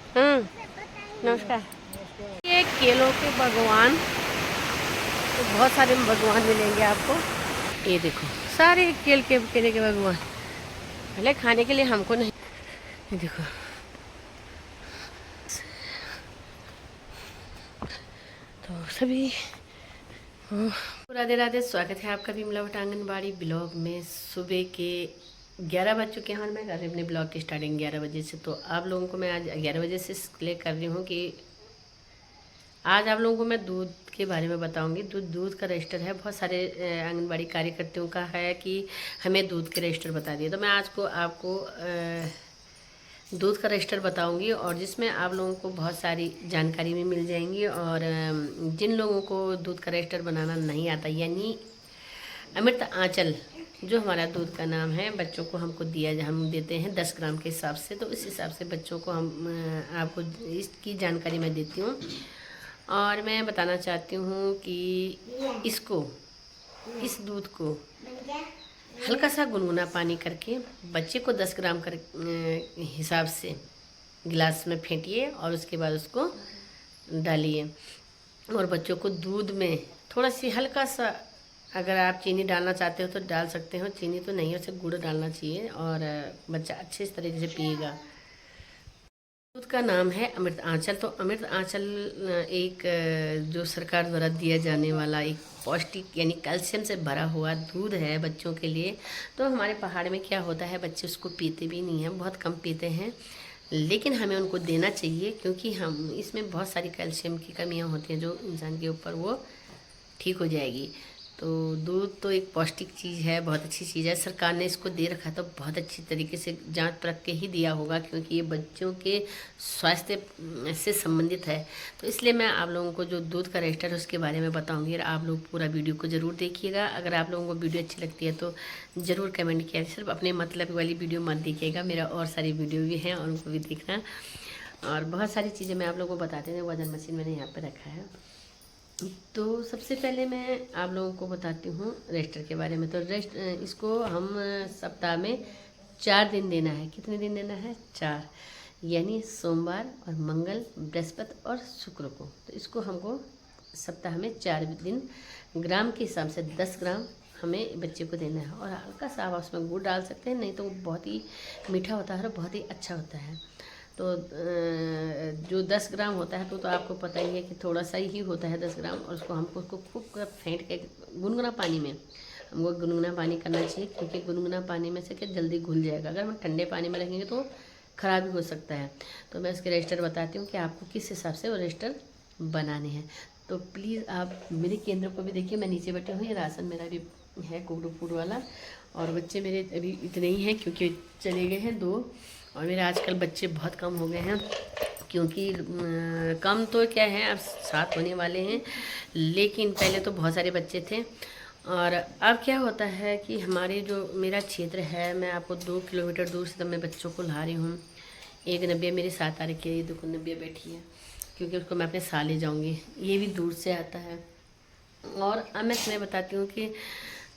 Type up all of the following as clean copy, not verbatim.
नमस्कार। ये केलों के भगवान, तो बहुत सारे भगवान मिलेंगे आपको। ये देखो सारे केले के भगवान, पहले खाने के लिए हमको नहीं। ये देखो तो सभी राधे राधे, स्वागत है आपका भी मिलावट आंगनबाड़ी ब्लॉग में। सुबह के 11 बज चुके हैं और मैं कर रही अपने ब्लॉग की स्टार्टिंग 11 बजे से। तो आप लोगों को मैं आज 11 बजे से इसलिए कर रही हूँ कि आज आप लोगों को मैं दूध के बारे में बताऊंगी। दूध का रजिस्टर है, बहुत सारे आंगनबाड़ी कार्यकर्ताओं का है कि हमें दूध के रजिस्टर बता दिए। तो मैं आज को आपको दूध का रजिस्टर बताऊंगी और जिसमें आप लोगों को बहुत सारी जानकारी भी मिल जाएंगी। और जिन लोगों को दूध का रजिस्टर बनाना नहीं आता, यानी अमृत आंचल जो हमारा दूध का नाम है, बच्चों को हमको हम देते हैं 10 ग्राम के हिसाब से। तो इस हिसाब से बच्चों को हम आपको इसकी जानकारी मैं देती हूँ। और मैं बताना चाहती हूँ कि इस दूध को हल्का सा गुनगुना पानी करके बच्चे को 10 ग्राम कर हिसाब से गिलास में फेंटिए और उसके बाद उसको डालिए। और बच्चों को दूध में थोड़ा सी हल्का सा, अगर आप चीनी डालना चाहते हो तो डाल सकते हो, चीनी तो नहीं, उसे गुड़ डालना चाहिए और बच्चा अच्छे तरीके से पिएगा। दूध का नाम है अमृत आंचल। तो अमृत आंचल एक जो सरकार द्वारा दिया जाने वाला एक पौष्टिक यानी कैल्शियम से भरा हुआ दूध है बच्चों के लिए। तो हमारे पहाड़ में क्या होता है, बच्चे उसको पीते भी नहीं हैं, बहुत कम पीते हैं, लेकिन हमें उनको देना चाहिए क्योंकि हम इसमें बहुत सारी कैल्शियम की कमियां होती हैं जो इंसान के ऊपर वो ठीक हो जाएगी। तो दूध तो एक पौष्टिक चीज़ है, बहुत अच्छी चीज़ है। सरकार ने इसको दे रखा तो बहुत अच्छी तरीके से जांच परख के ही दिया होगा क्योंकि ये बच्चों के स्वास्थ्य से संबंधित है। तो इसलिए मैं आप लोगों को जो दूध का रजिस्टर है उसके बारे में बताऊंगी और आप लोग पूरा वीडियो को ज़रूर देखिएगा। अगर आप लोगों को वीडियो अच्छी लगती है तो ज़रूर कमेंट किया, सिर्फ अपने मतलब वाली वीडियो मत देखिएगा, मेरा और सारी वीडियो भी हैं और उनको भी देखना। और बहुत सारी चीज़ें मैं आप लोगों को बताते हैं। वजन मशीन मैंने यहाँ पर रखा है। तो सबसे पहले मैं आप लोगों को बताती हूँ रजिस्टर के बारे में। तो इसको हम सप्ताह में 4 दिन देना है। कितने दिन देना है? 4, यानी सोमवार और मंगल, बृहस्पति और शुक्र को। तो इसको हमको सप्ताह में 4 दिन ग्राम के हिसाब से 10 ग्राम हमें बच्चे को देना है। और हल्का सा आप उसमें गुड़ डाल सकते हैं, नहीं तो वो बहुत ही मीठा होता है और बहुत ही अच्छा होता है। तो जो 10 ग्राम होता है तो आपको पता ही है कि थोड़ा सा ही होता है 10 ग्राम। और उसको खूब फेंट के गुनगुना पानी में, हमको गुनगुना पानी करना चाहिए क्योंकि गुनगुना पानी में से क्या जल्दी घुल जाएगा। अगर हम ठंडे पानी में रखेंगे तो ख़राब भी हो सकता है। तो मैं इसके रजिस्टर बताती हूँ कि आपको किस हिसाब से वो रजिस्टर बनाने हैं। तो प्लीज़ आप मेरे केंद्र को भी देखिए, मैं नीचे बैठी हूँ, ये राशन मेरा भी है कुकड़ू फूड वाला। और बच्चे मेरे अभी इतने ही हैं क्योंकि चले गए हैं 2, और मेरे आजकल बच्चे बहुत कम हो गए हैं क्योंकि कम तो क्या है, अब 7 होने वाले हैं, लेकिन पहले तो बहुत सारे बच्चे थे। और अब क्या होता है कि हमारे जो मेरा क्षेत्र है, मैं आपको 2 किलोमीटर दूर से तब मैं बच्चों को ला रही हूँ। एक नब्बे मेरे साथ आ रखी है, ये देखो नब्बे बैठी है क्योंकि उसको मैं अपने साथ ले जाऊँगी। ये भी दूर से आता है। और अब मैं तुम्हें बताती हूँ कि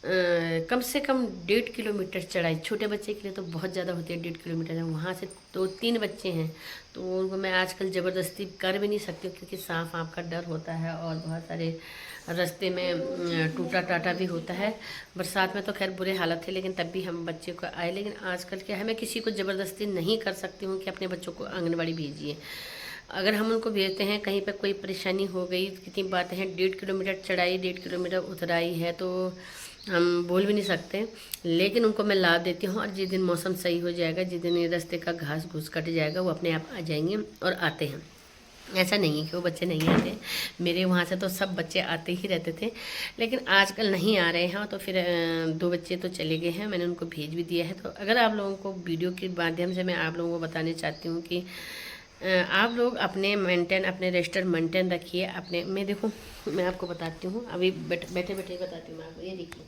कम से कम 1.5 किलोमीटर चढ़ाई छोटे बच्चे के लिए तो बहुत ज़्यादा होती है। 1.5 किलोमीटर वहाँ से 2-3 बच्चे हैं तो उनको मैं आजकल ज़बरदस्ती कर भी नहीं सकती हूँ क्योंकि सांप का डर होता है और बहुत सारे रास्ते में टूटा टाटा भी होता है। बरसात में तो खैर बुरे हालत थे, लेकिन तब भी हम बच्चे को आए। लेकिन आजकल क्या है, मैं किसी को ज़बरदस्ती नहीं कर सकती हूँ कि अपने बच्चों को आंगनबाड़ी भेजिए। अगर हम उनको भेजते हैं, कहीं पर कोई परेशानी हो गई, कितनी बातें हैं, 1.5 किलोमीटर चढ़ाई 1.5 किलोमीटर उतराई है तो हम बोल भी नहीं सकते। लेकिन उनको मैं लाभ देती हूँ और जिस दिन मौसम सही हो जाएगा, जिस दिन ये रास्ते का घास घूस कट जाएगा, वो अपने आप आ जाएंगे और आते हैं। ऐसा नहीं है कि वो बच्चे नहीं आते, मेरे वहाँ से तो सब बच्चे आते ही रहते थे, लेकिन आजकल नहीं आ रहे हैं। तो फिर 2 बच्चे तो चले गए हैं, मैंने उनको भेज भी दिया है। तो अगर आप लोगों को वीडियो के माध्यम से मैं आप लोगों को बताने चाहती हूँ कि आप लोग अपने रजिस्टर मेंटेन रखिए अपने में। देखो मैं आपको बताती हूँ, अभी बैठे बैठे बताती हूँ मैं आपको। ये देखिए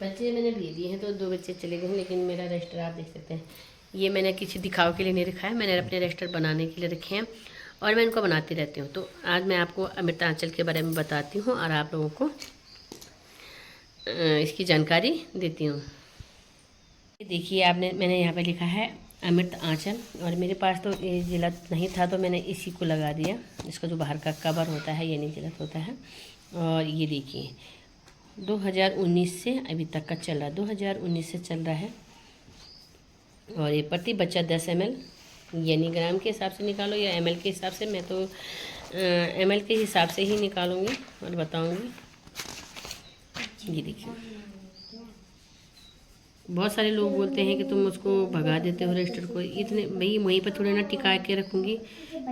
बच्चे मैंने भेज दिए हैं, तो 2 बच्चे चले गए हैं, लेकिन मेरा रजिस्टर आप देख सकते हैं। ये मैंने किसी दिखाव के लिए नहीं रखा है, मैंने अपने रजिस्टर बनाने के लिए रखे हैं और मैं इनको बनाती रहती हूँ। तो आज मैं आपको अमृतांचल के बारे में बताती हूँ और आप लोगों को इसकी जानकारी देती हूँ। देखिए मैंने यहाँ पे लिखा है अमृत आंचल। और मेरे पास तो ये जिलत नहीं था तो मैंने इसी को लगा दिया। इसका जो बाहर का कवर होता है ये नहीं जिलत होता है। और ये देखिए 2019 से अभी तक का चल रहा है, 2019 से चल रहा है। और ये प्रति बच्चा 10 ml, यानी ग्राम के हिसाब से निकालो या ml के हिसाब से। मैं तो ml के हिसाब से ही निकालूंगी और बताऊंगी। ये देखिए बहुत सारे लोग बोलते हैं कि तुम उसको भगा देते हो रजिस्टर को। इतने भाई वहीं पर थोड़ा ना टिका के रखूँगी,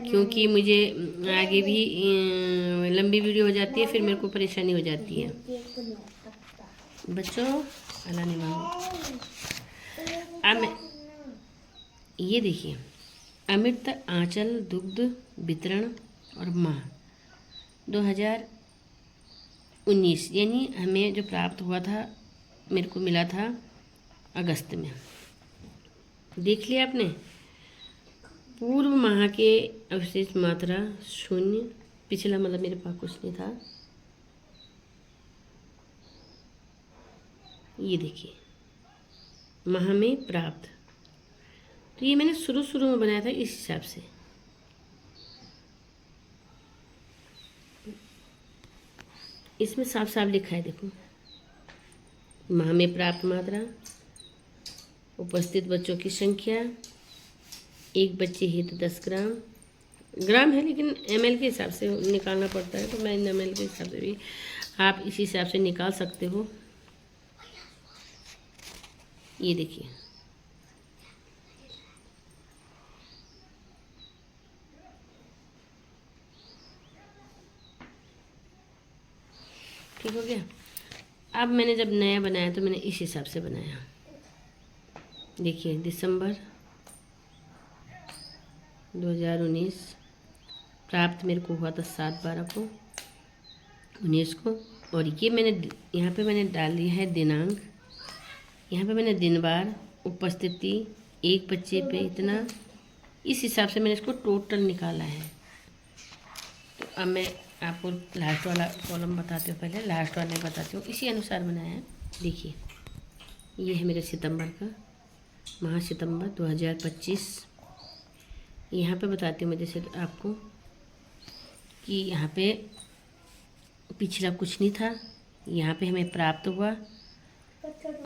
क्योंकि मुझे आगे भी लंबी वीडियो हो जाती है, फिर मेरे को परेशानी हो जाती है। बच्चों अल्लाह ने मांगो। अब ये देखिए अमृत आंचल दुग्ध वितरण और माह 2019, यानी हमें जो प्राप्त हुआ था, मेरे को मिला था अगस्त में। देख लिया आपने, पूर्व माह के अवशेष मात्रा 0, पिछला मतलब मेरे पास कुछ नहीं था। ये देखिए माह में प्राप्त, तो ये मैंने शुरू में बनाया था इस हिसाब से। इसमें साफ साफ लिखा है, देखो माह में प्राप्त मात्रा, उपस्थित बच्चों की संख्या, एक बच्चे हित 10 ग्राम है, लेकिन ml के हिसाब से निकालना पड़ता है। तो मैं ml के हिसाब से भी आप इसी हिसाब से निकाल सकते हो। ये देखिए ठीक हो गया। अब मैंने जब नया बनाया तो मैंने इस हिसाब से बनाया। देखिए दिसंबर 2019 प्राप्त मेरे को हुआ था 7/12 को 19 को। और ये मैंने यहाँ पे मैंने डाल दिया है दिनांक, यहाँ पे मैंने दिन बार, उपस्थिति, एक बच्चे पे इतना, इस हिसाब से मैंने इसको टोटल निकाला है। तो अब मैं आपको लास्ट वाला कॉलम बताती हूँ, पहले लास्ट वाले बताती हूँ, इसी अनुसार बनाया है। देखिए ये है मेरे सितंबर का माह, सितंबर 2025। यहाँ पे बताती हूँ मैं जैसे आपको कि यहाँ पे पिछला कुछ नहीं था, यहाँ पे हमें प्राप्त हुआ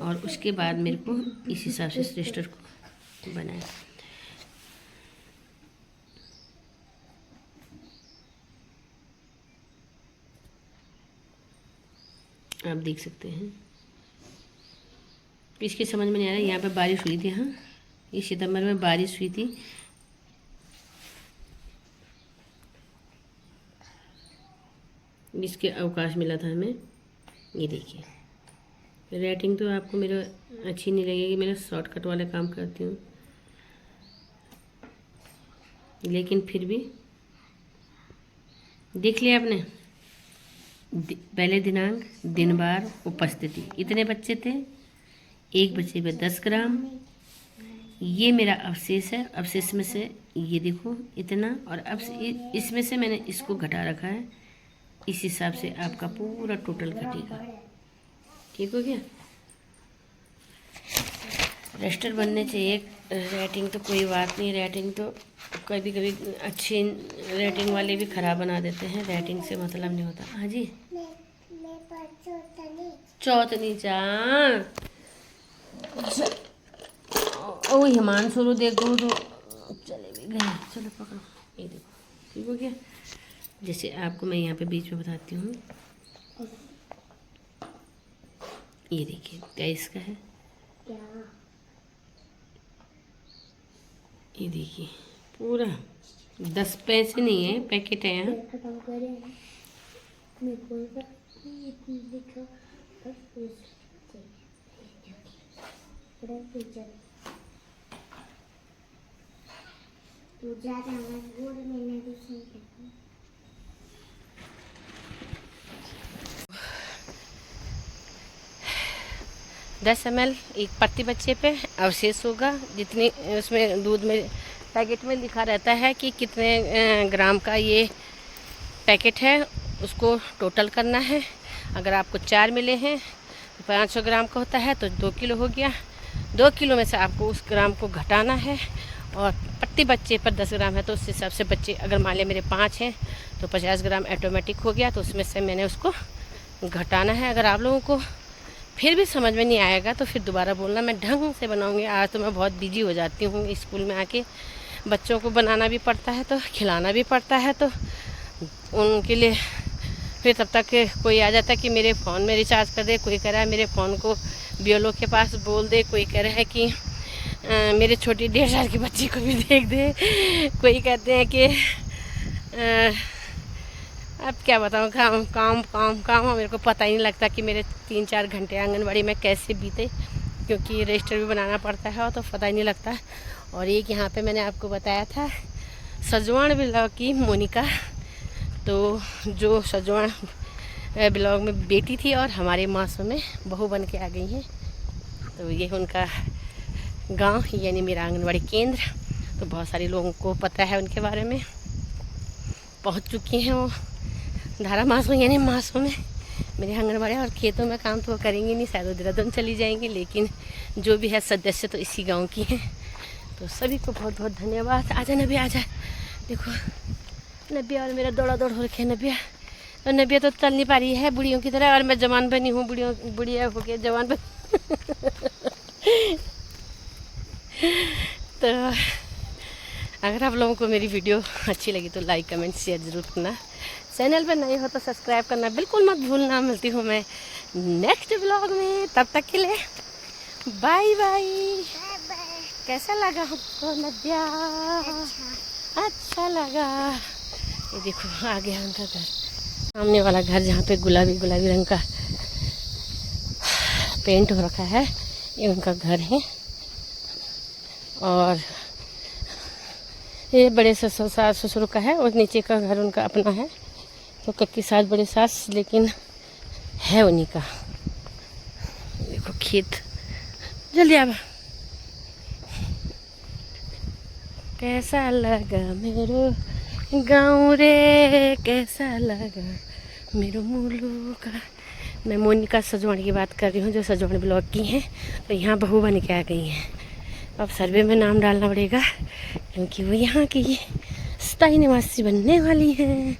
और उसके बाद मेरे को इस हिसाब से रजिस्टर को बनाया। आप देख सकते हैं, इसकी समझ में नहीं आ रहा है। यहाँ पे बारिश हुई थी, हाँ इस सितंबर में बारिश हुई थी। इसके अवकाश मिला था हमें। ये देखिए रेटिंग तो आपको मेरा अच्छी नहीं लगेगी, मेरा शॉर्टकट वाला काम करती हूँ, लेकिन फिर भी देख लिया आपने। पहले दिनांक, दिन बार, उपस्थिति, इतने बच्चे थे, एक बच्चे पे 10 ग्राम। ये मेरा अवशेष है, अवशेष में से ये देखो इतना, और अब इसमें से मैंने इसको घटा रखा है। इस हिसाब से आपका पूरा टोटल घटेगा। ठीक हो गया। रजिस्टर बनने चाहिए। रेटिंग तो कोई बात नहीं, रेटिंग तो कभी कभी अच्छी रेटिंग वाले भी ख़राब बना देते हैं, रेटिंग से मतलब नहीं होता। हाँ जी चौथनी चा ओ हिमांशु देखो तो चले भी गए। चलो पकड़ो, ये देखो ठीक हो गया। जैसे आपको मैं यहाँ पे बीच में बताती हूँ, ये देखिए 23 का है, ये देखिए पूरा 10 पैसे नहीं है, पैकेट है यहाँ। तो ज़्यादा 10 ml एक प्रति बच्चे पे अवशेष होगा। जितनी उसमें दूध में पैकेट में लिखा रहता है कि कितने ग्राम का ये पैकेट है, उसको टोटल करना है। अगर आपको 4 मिले हैं तो 500 ग्राम का होता है, तो 2 किलो हो गया। 2 किलो में से आपको उस ग्राम को घटाना है। और प्रति बच्चे पर 10 ग्राम है, तो उस हिसाब से बच्चे अगर मान लें मेरे 5 हैं तो 50 ग्राम ऑटोमेटिक हो गया, तो उसमें से मैंने उसको घटाना है। अगर आप लोगों को फिर भी समझ में नहीं आएगा तो फिर दोबारा बोलना, मैं ढंग से बनाऊंगी। आज तो मैं बहुत बिजी हो जाती हूँ, स्कूल में आके बच्चों को बनाना भी पड़ता है तो खिलाना भी पड़ता है, तो उनके लिए फिर तब तक कोई आ जाता है कि मेरे फ़ोन में रिचार्ज कर दे, कोई कह रहा है मेरे फ़ोन को बीएलओ के पास बोल दे, कोई कह रहा है कि मेरे छोटी 1.5 साल की बच्ची को भी देख दे, कोई कहते हैं कि अब क्या बताऊँ, काम काम काम काम, मेरे को पता ही नहीं लगता कि मेरे 3-4 घंटे आंगनबाड़ी में कैसे बीते, क्योंकि रजिस्टर भी बनाना पड़ता है और तो पता ही नहीं लगता। और एक यहाँ पे मैंने आपको बताया था सजवान ब्लॉग की मोनिका, तो जो सजवान ब्लॉग में बेटी थी और हमारे मासों में बहू बन के आ गई हैं, तो ये उनका गांव यानी मेरा आंगनबाड़ी केंद्र। तो बहुत सारे लोगों को पता है उनके बारे में, पहुंच चुकी हैं वो धारा मासों यानी मासों में मेरे आंगनबाड़ी। और खेतों में काम तो वो करेंगी नहीं, शायद वो देहरादून चली जाएंगी, लेकिन जो भी है सदस्य तो इसी गांव की हैं। तो सभी को बहुत बहुत धन्यवाद। आजा नबिया आजा, देखो नबिया और मेरा दौड़ा दौड़ हो रखे है। नबिया और नबिया तो चल नहीं पा रही है बुढ़ियों की तरह, और मैं जवान बनी हूँ, बुढ़िया हो के जवान बन तो अगर आप लोगों को मेरी वीडियो अच्छी लगी तो लाइक कमेंट शेयर ज़रूर करना। चैनल पर नए हो तो सब्सक्राइब करना बिल्कुल मत भूलना। मिलती हूँ मैं नेक्स्ट ब्लॉग में, तब तक के लिए बाय बाय। कैसा लगा हमको नदिया? अच्छा लगा। ये देखो आ गया उनका घर, सामने वाला घर जहाँ पे गुलाबी गुलाबी रंग का पेंट हो रखा है, ये उनका घर है। और ये बड़े ससुर सास ससुर का है, और नीचे का घर उनका अपना है, तो कक्की सास बड़े सास लेकिन है उन्हीं का। देखो खेत, जल्दी आ। कैसा लगा मेरो गाँव रे, कैसा लगा मेरो मुल्क का। मैं मोनिका सजवान की बात कर रही हूँ, जो सजवान ब्लॉक की हैं। तो यहाँ बहू बन के आ गई हैं। अब सर्वे में नाम डालना पड़ेगा, क्योंकि वो यहाँ की स्थायी निवासी बनने वाली हैं।